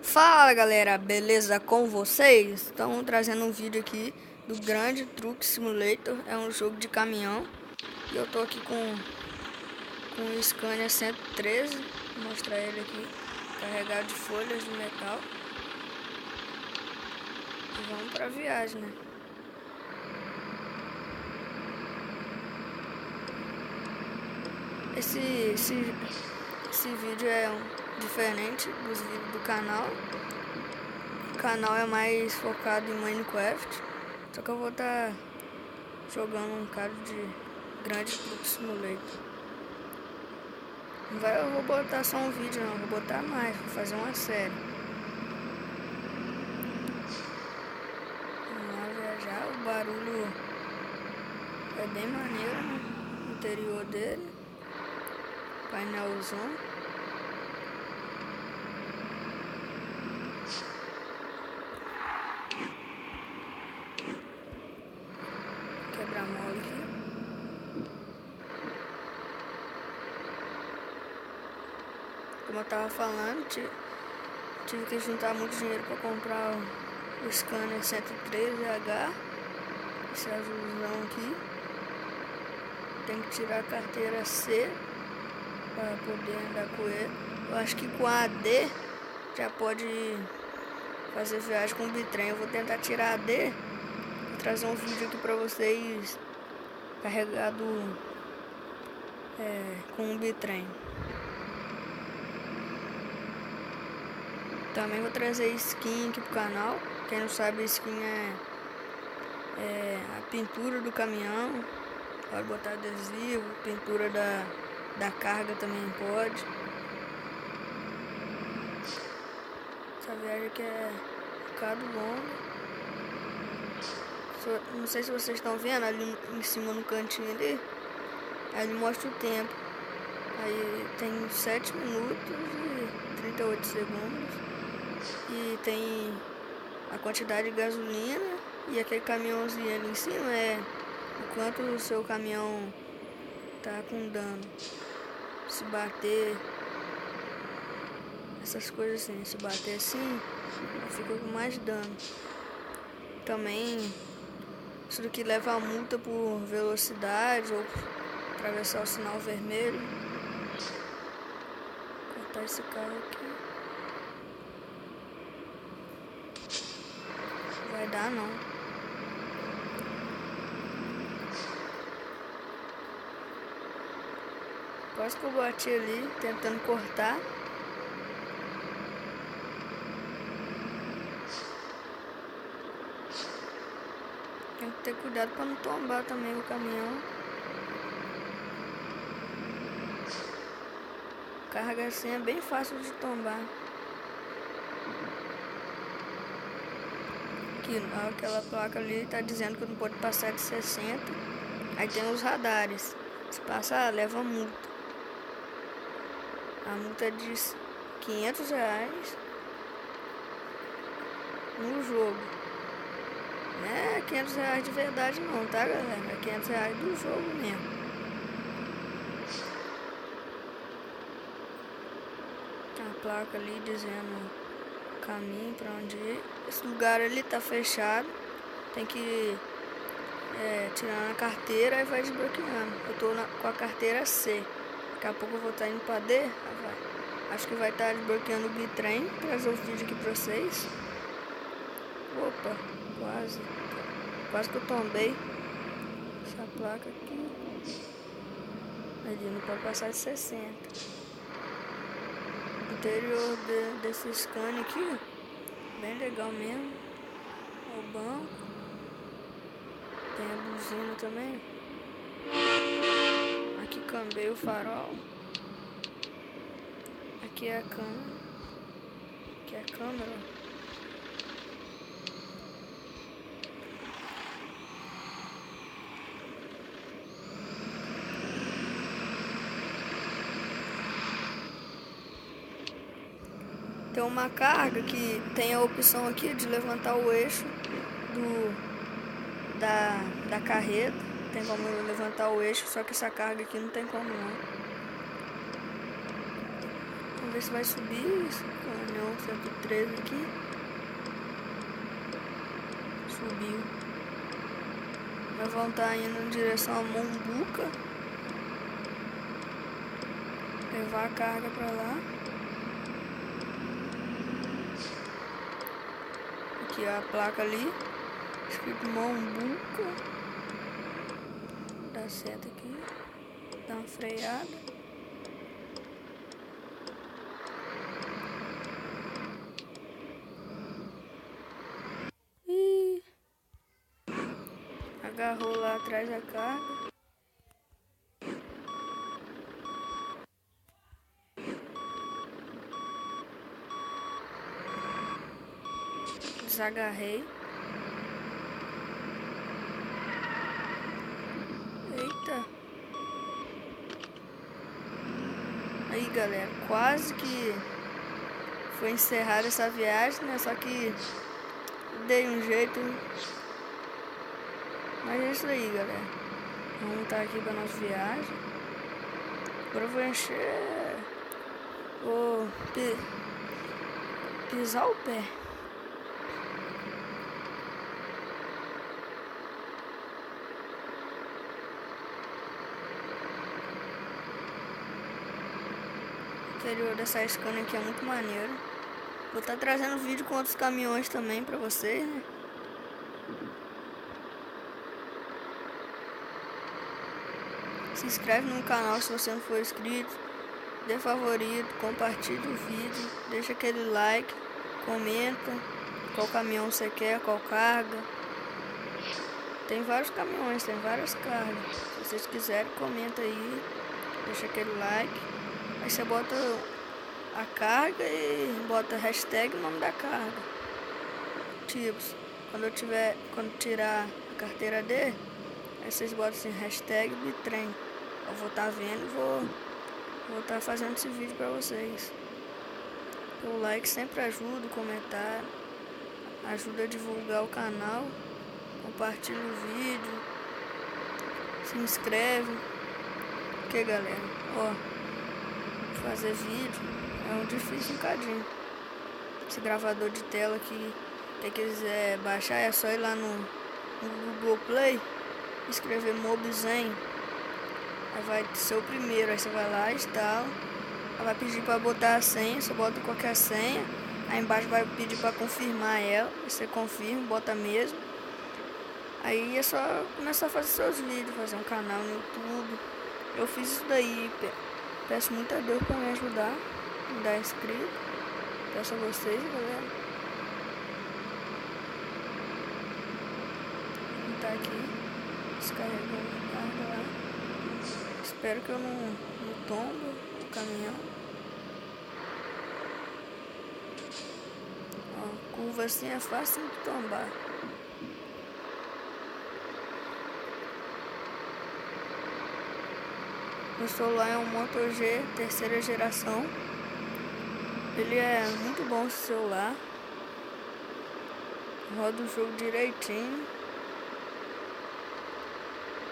Fala galera, beleza com vocês? Estamos trazendo um vídeo aqui do Grande Truck Simulator. É um jogo de caminhão. E eu tô aqui com o Scania 113. Vou mostrar ele aqui, carregado de folhas de metal. E vamos pra viagem, né? Esse vídeo é diferente dos vídeos do canal. O canal é mais focado em Minecraft. Só que eu vou estar jogando um cara de Grande Truck Simulator. Eu vou botar só um vídeo não, vou botar mais, vou fazer uma série. Vamos lá viajar, o barulho é bem maneiro, né? O interior dele, painelzão. Quebra-mola aqui. Como eu tava falando, tive que juntar muito dinheiro para comprar o Scania 113H, esse azulzão aqui. Tem que tirar a carteira C para poder andar com ele. Eu acho que com a AD já pode fazer viagem com o bitrem. Eu vou tentar tirar a AD e trazer um vídeo aqui para vocês carregado com o bitrem. Também vou trazer skin aqui pro canal. Quem não sabe, skin é a pintura do caminhão. Pode botar adesivo, pintura da carga também pode. Essa viagem aqui é um bocado longa. Não sei se vocês estão vendo ali em cima no cantinho ali. Aí mostra o tempo. Aí tem 7 minutos e 38 segundos. E tem a quantidade de gasolina. E aquele caminhãozinho ali em cima é o quanto o seu caminhão tá com dano. Se bater, essas coisas assim, se bater assim, fica com mais dano. Também isso daqui leva a multa por velocidade ou por atravessar o sinal vermelho. Vou cortar esse carro aqui. Vai dar não. Quase que eu bati ali, tentando cortar. Tem que ter cuidado para não tombar também o caminhão. Carga assim é bem fácil de tombar. Aqui, aquela placa ali tá dizendo que não pode passar de 60. Aí tem os radares. Se passar, leva multa. A multa é de R$500 no jogo. Não é R$500 de verdade não, tá galera? É R$500 do jogo mesmo. A placa ali dizendo o caminho pra onde ir. Esse lugar ali tá fechado. Tem que tirar a carteira e vai desbloqueando. Eu tô com a carteira C. Daqui a pouco eu vou estar indo pra D. Acho que vai estar desbloqueando o bitrem. Trazer o vídeo aqui pra vocês. Opa, quase que eu tombei. Essa placa aqui. Ali não pode passar de 60. O interior desse Scania aqui, bem legal mesmo. O banco. Tem a buzina também. Aqui cambei o farol. Aqui é a câmera. Aqui é a câmera. Tem uma carga que tem a opção aqui de levantar o eixo da carreta. Tem como levantar o eixo, só que essa carga aqui não tem como não. Vamos ver ver se vai subir esse caminhão 113 aqui. Subiu. Nós vamos estar indo em direção a Mombuca. Levar a carga pra lá. Aqui a placa ali. Escrito Mombuca. Dá seta aqui. Dá uma freada. Agarrou lá atrás da carga. Desagarrei. Eita. Aí, galera, quase que foi encerrada essa viagem, né? Só que dei um jeito. Mas é isso aí, galera. Vamos voltar aqui pra nossa viagem. Agora eu vou encher. Vou pisar o pé. O interior dessa Scania aqui é muito maneiro. Vou estar trazendo vídeo com outros caminhões também pra vocês, né? Se inscreve no canal se você não for inscrito. Dê favorito, compartilhe o vídeo. Deixa aquele like, comenta qual caminhão você quer, qual carga. Tem vários caminhões, tem várias cargas. Se vocês quiserem, comenta aí. Deixa aquele like. Aí você bota a carga e bota hashtag o nome da carga. Tipo, quando tirar a carteira D, aí vocês botam assim, hashtag bitrem. Eu vou estar vendo e vou estar fazendo esse vídeo pra vocês. O like sempre ajuda, o comentário ajuda a divulgar o canal. Compartilha o vídeo, se inscreve. Ok, galera, ó, fazer vídeo é um difícil bocadinho. Esse gravador de tela aqui, quem quiser baixar é só ir lá no Google Play, escrever Mobzen. Aí vai ser o primeiro, aí você vai lá, instala. Aí vai pedir para botar a senha, você bota qualquer senha. Aí embaixo vai pedir para confirmar ela, você confirma, bota mesmo. Aí é só começar a fazer seus vídeos, fazer um canal no YouTube. Eu fiz isso daí, peço muito a Deus para me ajudar, me dar inscrito. Peço a vocês, galera. Vou tá aqui, descarregando a carga lá. Espero que eu não tombe o caminhão. Ó, curva assim é fácil de tombar. O celular é um Moto G terceira geração. Ele é muito bom esse celular. Roda o jogo direitinho.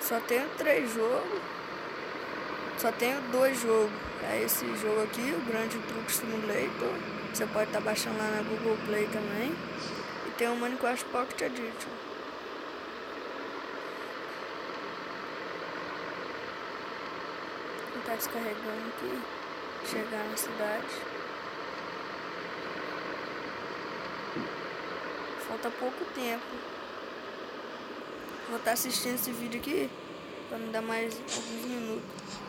Só tenho 3 jogos. Só tenho 2 jogos. É esse jogo aqui, o Grand Truck Simulator. Você pode estar baixando lá na Google Play também. E tem o Minecraft Pocket Edition. Vou estar descarregando aqui. Chegar na cidade. Falta pouco tempo. Vou estar assistindo esse vídeo aqui para me dar mais alguns minutos.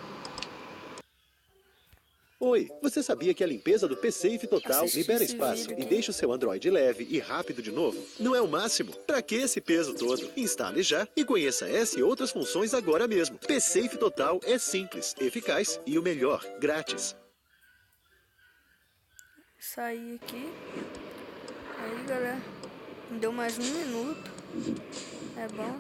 Oi, você sabia que a limpeza do P-Safe Total libera espaço e deixa o seu Android leve e rápido de novo? Não é o máximo? Pra que esse peso todo? Instale já e conheça essa e outras funções agora mesmo. P-Safe Total é simples, eficaz e o melhor, grátis. Saí aqui. Aí, galera, me deu mais 1 minuto. É bom, né?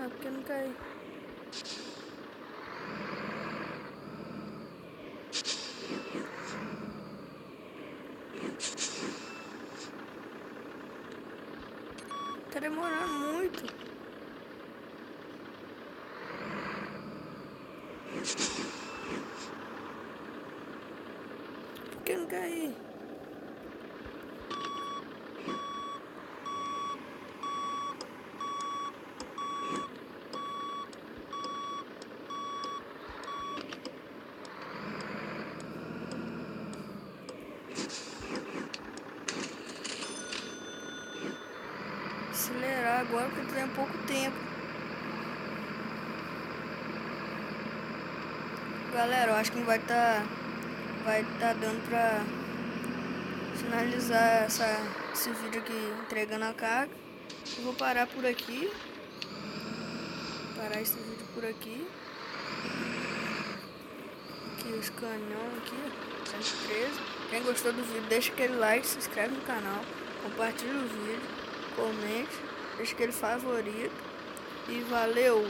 Ah, porque não caiu. Tá demorando muito. agora porque tem pouco tempo. Galera, eu acho que não vai tá dando pra finalizar esse vídeo aqui entregando a carga. Eu vou parar por aqui. Parar esse vídeo por aqui. Aqui os canhão aqui, 113. Quem gostou do vídeo, deixa aquele like, se inscreve no canal, compartilha o vídeo, comente, deixa aquele favorito e valeu!